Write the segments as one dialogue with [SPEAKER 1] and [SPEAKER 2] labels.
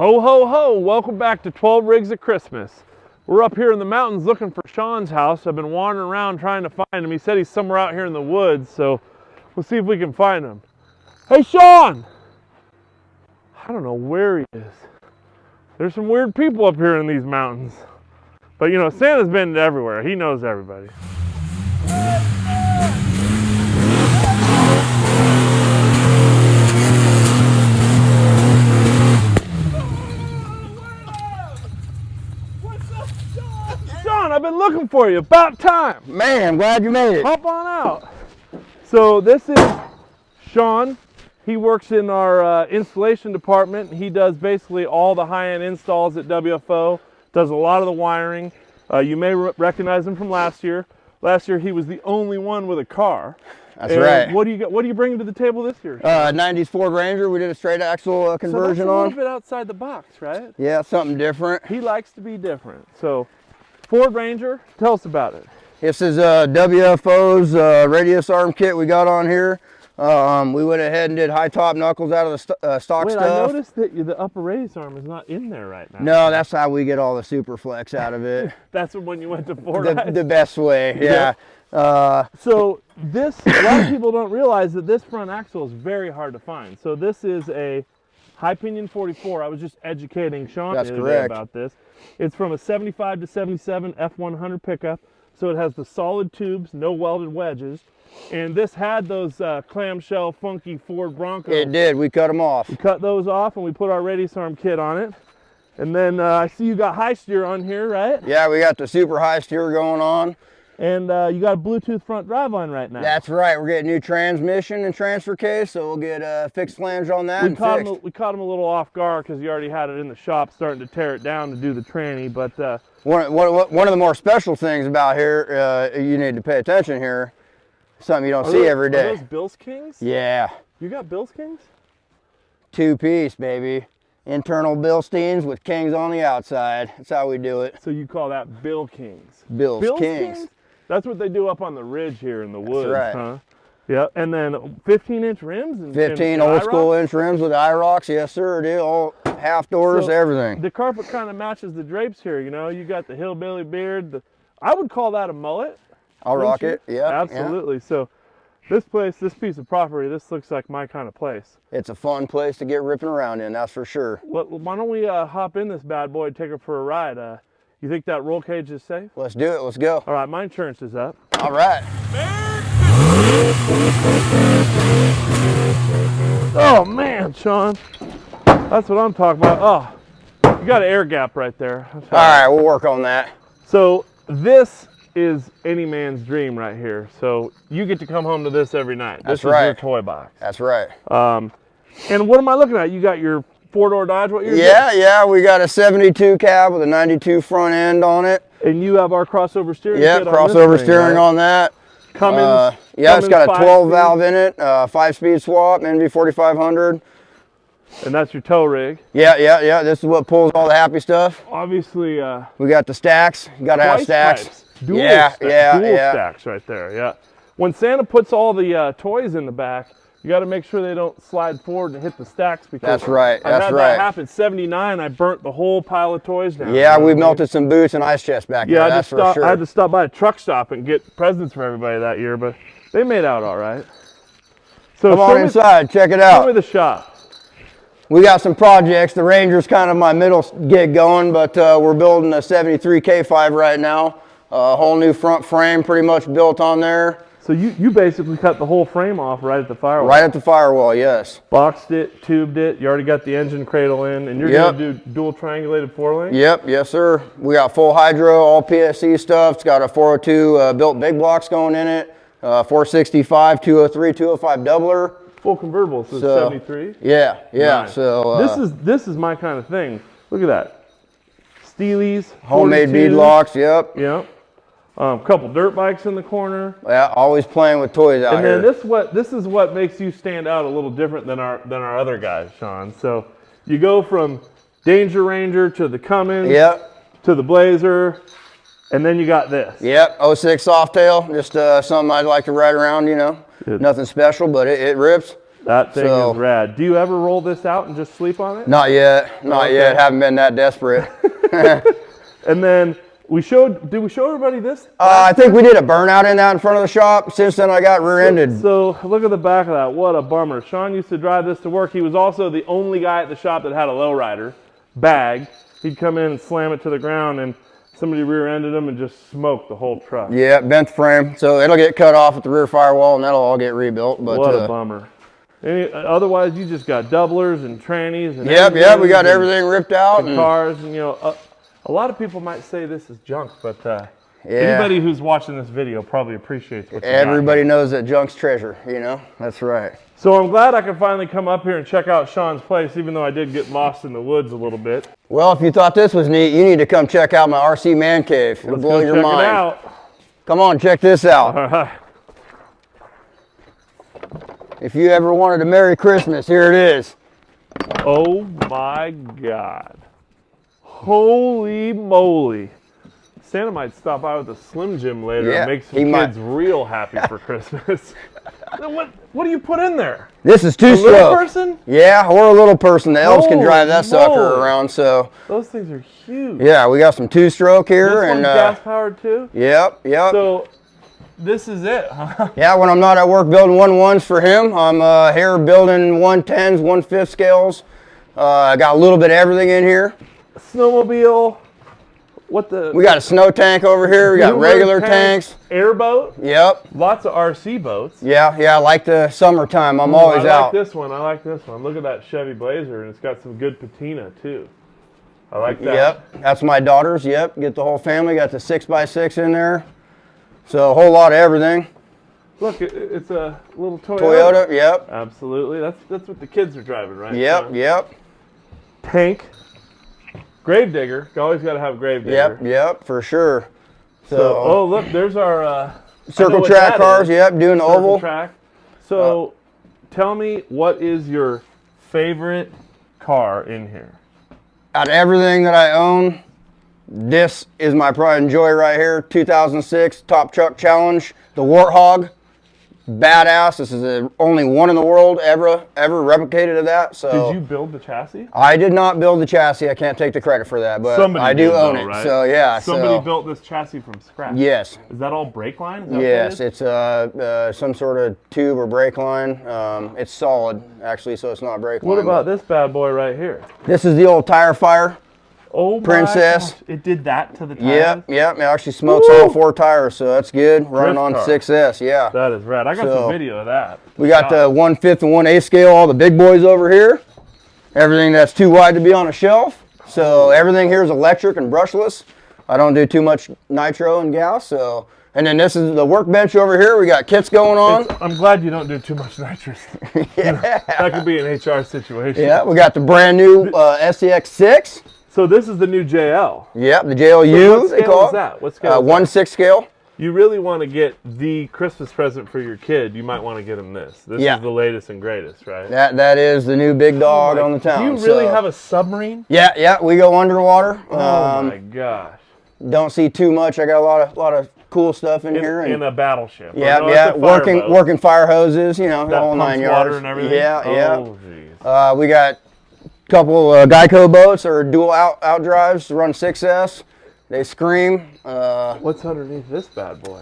[SPEAKER 1] Ho, ho, ho! Welcome back to 12 Rigs at Christmas. We're up here in the mountains looking for Sean's house. I've been wandering around trying to find him. He said he's somewhere out here in the woods, so we'll see if we can find him. Hey, Sean! I don't know where he is. There's some weird people up here in these mountains. But you know, Santa's been everywhere. He knows everybody. I've been looking for you. About time.
[SPEAKER 2] Man, I'm glad you made it.
[SPEAKER 1] Hop on out. So this is Sean. He works in our installation department. He does basically all the high-end installs at WFO. Does a lot of the wiring. You may recognize him from last year. Last year he was the only one with a car.
[SPEAKER 2] That's right.
[SPEAKER 1] What do you bring to the table this year?
[SPEAKER 2] 90s Ford Ranger. We did a straight axle conversion on.
[SPEAKER 1] So that's a little bit outside the box, right?
[SPEAKER 2] Yeah, something different.
[SPEAKER 1] He likes to be different. So Ford Ranger, tell us about it.
[SPEAKER 2] This is WFO's radius arm kit we got on here. We went ahead and did high top knuckles out of the stock stuff.
[SPEAKER 1] I noticed that the upper radius arm is not in there right now.
[SPEAKER 2] No, that's how we get all the super flex out of it.
[SPEAKER 1] That's when you went to Ford.
[SPEAKER 2] The best way, yeah.
[SPEAKER 1] So this, a lot of people don't realize that this front axle is very hard to find. So this is a high pinion 44. I was just educating Sean the other day about this. It's from a 75 to 77 F100 pickup, so it has the solid tubes, no welded wedges, and this had those clamshell funky Ford Broncos.
[SPEAKER 2] It did. We cut them off.
[SPEAKER 1] We cut those off and we put our radius arm kit on it. And then I see you got high steer on here, right?
[SPEAKER 2] Yeah, we got the super high steer going on.
[SPEAKER 1] And you got a Bluetooth front driveline right now.
[SPEAKER 2] That's right. We're getting new transmission and transfer case, so we'll get a fixed flange on that.
[SPEAKER 1] We caught him a little off guard because you already had it in the shop starting to tear it down to do the tranny. But
[SPEAKER 2] one of the more special things about here, you need to pay attention here, something you don't see every day.
[SPEAKER 1] Are those Bills Kings?
[SPEAKER 2] Yeah.
[SPEAKER 1] You got Bills Kings?
[SPEAKER 2] Two-piece, baby. Internal Bilsteins with Kings on the outside. That's how we do it.
[SPEAKER 1] So you call that Bill Kings?
[SPEAKER 2] Bills Kings.
[SPEAKER 1] That's what they do up on the ridge here in the woods,
[SPEAKER 2] right.
[SPEAKER 1] Huh? Yeah, and then 15-inch rims? And
[SPEAKER 2] 15 old school inch rims with IROCs, yes sir, dude. All half doors, so everything.
[SPEAKER 1] The carpet kind of matches the drapes here, you know. You got the hillbilly beard. I would call that a mullet.
[SPEAKER 2] I'll rock it, yeah.
[SPEAKER 1] Absolutely. Yeah. So this piece of property, this looks like my kind of place.
[SPEAKER 2] It's a fun place to get ripping around in, that's for sure.
[SPEAKER 1] Why don't we hop in this bad boy and take her for a ride? You think that roll cage is safe?
[SPEAKER 2] Let's do it, let's go.
[SPEAKER 1] All right, my insurance is up.
[SPEAKER 2] All right.
[SPEAKER 1] Oh man, Sean, that's what I'm talking about. Oh, you got an air gap right there.
[SPEAKER 2] All right, we'll work on that.
[SPEAKER 1] So this is any man's dream right here. So you get to come home to this every night.
[SPEAKER 2] That's
[SPEAKER 1] right. This is your toy box.
[SPEAKER 2] That's right.
[SPEAKER 1] And what am I looking at? You got your four-door Dodge, what year?
[SPEAKER 2] Yeah, we got a 72 cab with a 92 front end on it.
[SPEAKER 1] And you have our crossover steering
[SPEAKER 2] kit on crossover steering on that.
[SPEAKER 1] Cummins.
[SPEAKER 2] Yeah, it's got a 12 valve in it, 5-speed swap, NV 4500.
[SPEAKER 1] And that's your tow rig.
[SPEAKER 2] Yeah. This is what pulls all the happy stuff.
[SPEAKER 1] Obviously.
[SPEAKER 2] We got the stacks. You got to have stacks.
[SPEAKER 1] Types. Dual stacks right there, yeah. When Santa puts all the toys in the back, you got to make sure they don't slide forward and hit the stacks. Because
[SPEAKER 2] that's right.
[SPEAKER 1] That happened. 79, I burnt the whole pile of toys down.
[SPEAKER 2] Yeah, we melted some boots and ice chests back there. That's for sure.
[SPEAKER 1] I had to stop by a truck stop and get presents for everybody that year, but they made out all right. So
[SPEAKER 2] come on inside, check it out.
[SPEAKER 1] Show me the shop.
[SPEAKER 2] We got some projects. The Ranger's kind of my middle gig going, but we're building a 73 K5 right now. A whole new front frame pretty much built on there.
[SPEAKER 1] So you basically cut the whole frame off right at the firewall.
[SPEAKER 2] Right at the firewall, yes.
[SPEAKER 1] Boxed it, tubed it. You already got the engine cradle in, and you're going to do dual triangulated 4-link?
[SPEAKER 2] Yep, yes sir. We got full hydro, all PSC stuff. It's got a 402 built big blocks going in it, 465, 203, 205 doubler.
[SPEAKER 1] Full convertible, so 73?
[SPEAKER 2] Yeah.
[SPEAKER 1] Nice.
[SPEAKER 2] So
[SPEAKER 1] this is my kind of thing. Look at that. Steelies,
[SPEAKER 2] homemade bead locks, yep.
[SPEAKER 1] Yep. Couple dirt bikes in the corner.
[SPEAKER 2] Yeah, always playing with toys out here.
[SPEAKER 1] And then this is what makes you stand out a little different than our other guys, Sean. So you go from Danger Ranger to the Cummins, to the Blazer, and then you got this.
[SPEAKER 2] Yep, 06 Softail, just something I'd like to ride around, you know.
[SPEAKER 1] Good.
[SPEAKER 2] Nothing special, but it rips.
[SPEAKER 1] That thing is rad. Do you ever roll this out and just sleep on it?
[SPEAKER 2] Not yet. Not yet. Haven't been that desperate.
[SPEAKER 1] And then did we show everybody this?
[SPEAKER 2] I think we did a burnout in that in front of the shop. Since then I got rear-ended.
[SPEAKER 1] So look at the back of that. What a bummer. Sean used to drive this to work. He was also the only guy at the shop that had a lowrider bag. He'd come in and slam it to the ground, and somebody rear-ended him and just smoked the whole truck.
[SPEAKER 2] Yeah, bent the frame. So it'll get cut off at the rear firewall, and that'll all get rebuilt. But
[SPEAKER 1] what a bummer. Otherwise, you just got doublers and trannies. And
[SPEAKER 2] yep, we got everything ripped out.
[SPEAKER 1] And cars, and a lot of people might say this is junk, but anybody who's watching this video probably appreciates what you got.
[SPEAKER 2] Everybody knows that junk's treasure, That's right.
[SPEAKER 1] So I'm glad I could finally come up here and check out Sean's place, even though I did get lost in the woods a little bit.
[SPEAKER 2] Well, if you thought this was neat, you need to come check out my RC man cave. It'll blow your mind.
[SPEAKER 1] Check it out.
[SPEAKER 2] Come on, check this out.
[SPEAKER 1] All right.
[SPEAKER 2] If you ever wanted a Merry Christmas, here it is.
[SPEAKER 1] Oh my God. Holy moly. Santa might stop by with a Slim Jim later and make some kids real happy for Christmas. What do you put in there?
[SPEAKER 2] This is two-stroke.
[SPEAKER 1] A little person?
[SPEAKER 2] Yeah, or a little person. The elves can drive that sucker around, so.
[SPEAKER 1] Those things are huge.
[SPEAKER 2] Yeah, we got some two-stroke here.
[SPEAKER 1] This one's gas-powered too?
[SPEAKER 2] Yep.
[SPEAKER 1] So this is it, huh?
[SPEAKER 2] Yeah, when I'm not at work building 1-1s for him, I'm here building 110s, 1/5 scales. I got a little bit of everything in here.
[SPEAKER 1] Snowmobile.
[SPEAKER 2] We got a snow tank over here. We got regular tanks.
[SPEAKER 1] Airboat.
[SPEAKER 2] Yep.
[SPEAKER 1] Lots of RC boats.
[SPEAKER 2] Yeah, I like the summertime. I'm always out.
[SPEAKER 1] I like this one. Look at that Chevy Blazer, and it's got some good patina too. I like that.
[SPEAKER 2] Yep, that's my daughter's. Yep, get the whole family. Got the 6x6 in there. So a whole lot of everything.
[SPEAKER 1] Look, it's a little
[SPEAKER 2] Toyota. Yep.
[SPEAKER 1] Absolutely. That's what the kids are driving, right?
[SPEAKER 2] Yep.
[SPEAKER 1] Tank. Gravedigger. You always got to have Gravedigger.
[SPEAKER 2] Yep, for sure.
[SPEAKER 1] So, look, there's our
[SPEAKER 2] circle track cars. Yep, doing the oval
[SPEAKER 1] track. So, tell me, what is your favorite car in here?
[SPEAKER 2] Out of everything that I own, this is my pride and joy right here. 2006 Top Truck Challenge, the Warthog. Badass. This is the only one in the world ever replicated of that. So
[SPEAKER 1] did you build the chassis?
[SPEAKER 2] I did not build the chassis. I can't take the credit for that, but I do own it. Right? So yeah.
[SPEAKER 1] Somebody built this chassis from scratch.
[SPEAKER 2] Yes.
[SPEAKER 1] Is that all brake line?
[SPEAKER 2] Yes, it's some sort of tube or brake line. It's solid actually, so it's not brake line.
[SPEAKER 1] What about this bad boy right here?
[SPEAKER 2] This is the old tire fire.
[SPEAKER 1] Oh,
[SPEAKER 2] Princess.
[SPEAKER 1] My gosh. It did that to the tires?
[SPEAKER 2] Yep. It actually smokes all 4 tires, so that's good. Running on 6S, yeah.
[SPEAKER 1] That is rad. I got some video of that.
[SPEAKER 2] We got the 1/5 and 1/8 scale, all the big boys over here. Everything that's too wide to be on a shelf. So everything here is electric and brushless. I don't do too much nitro and gas, so. And then this is the workbench over here. We got kits going on.
[SPEAKER 1] I'm glad you don't do too much nitrous. That could be an HR situation.
[SPEAKER 2] Yeah, we got the brand new SCX6.
[SPEAKER 1] So this is the new JL.
[SPEAKER 2] Yep, the JLU.
[SPEAKER 1] So what scale is that? What scale?
[SPEAKER 2] 1/6 scale.
[SPEAKER 1] You really want to get the Christmas present for your kid, you might want to get him this. This is the latest and greatest, right?
[SPEAKER 2] That is the new big dog on the town.
[SPEAKER 1] Do you really have a submarine?
[SPEAKER 2] Yeah, we go underwater.
[SPEAKER 1] Oh my gosh.
[SPEAKER 2] Don't see too much. I got a lot of cool stuff in here.
[SPEAKER 1] In a battleship.
[SPEAKER 2] Yeah, working fire hoses, the whole 9 yards.
[SPEAKER 1] Water and everything?
[SPEAKER 2] Yeah.
[SPEAKER 1] Oh, geez.
[SPEAKER 2] We got a couple Geico boats or dual out drives, run 6S. They scream.
[SPEAKER 1] What's underneath this bad boy?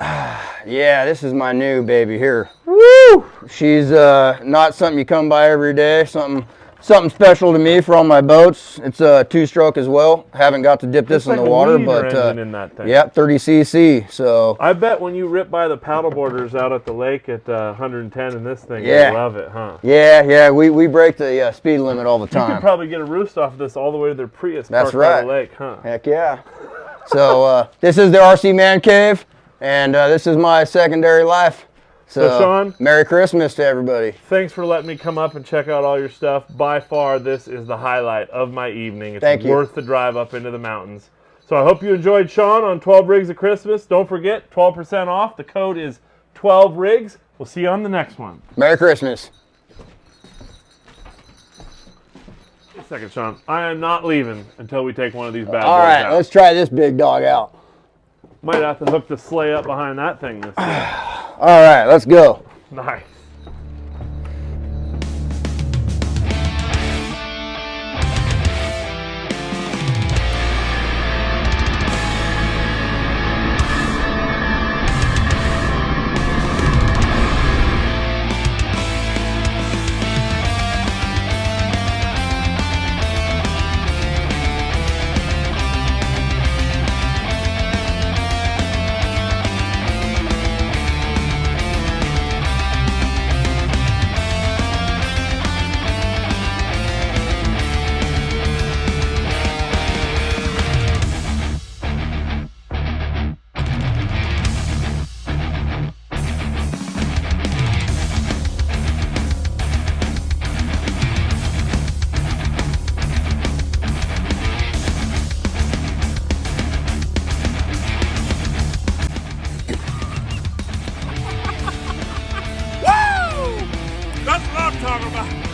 [SPEAKER 2] Yeah, this is my new baby here. Woo! She's not something you come by every day. Something special to me for all my boats. It's a 2-stroke as well. Haven't got to dip this in the water, but
[SPEAKER 1] in that thing.
[SPEAKER 2] Yeah, 30cc. So
[SPEAKER 1] I bet when you rip by the paddle boarders out at the lake at 110 in this thing, you love it, huh?
[SPEAKER 2] Yeah. We break the speed limit all the time.
[SPEAKER 1] You could probably get a roost off of this all the way to their Prius.
[SPEAKER 2] That's
[SPEAKER 1] parked
[SPEAKER 2] right.
[SPEAKER 1] by the lake, huh?
[SPEAKER 2] Heck yeah. So this is the RC Man Cave, and this is my secondary life. So
[SPEAKER 1] Sean,
[SPEAKER 2] Merry Christmas to everybody.
[SPEAKER 1] Thanks for letting me come up and check out all your stuff. By far, this is the highlight of my evening. It's worth the drive up into the mountains. So I hope you enjoyed Sean on 12 Rigs of Christmas. Don't forget, 12% off. The code is 12 Rigs. We'll see you on the next one.
[SPEAKER 2] Merry Christmas.
[SPEAKER 1] Wait a second, Sean. I am not leaving until we take one of these bad boys
[SPEAKER 2] All right,
[SPEAKER 1] out.
[SPEAKER 2] let's try this big dog out.
[SPEAKER 1] Might have to hook the sleigh up behind that thing this time.
[SPEAKER 2] All right, let's go.
[SPEAKER 1] Nice. talking about.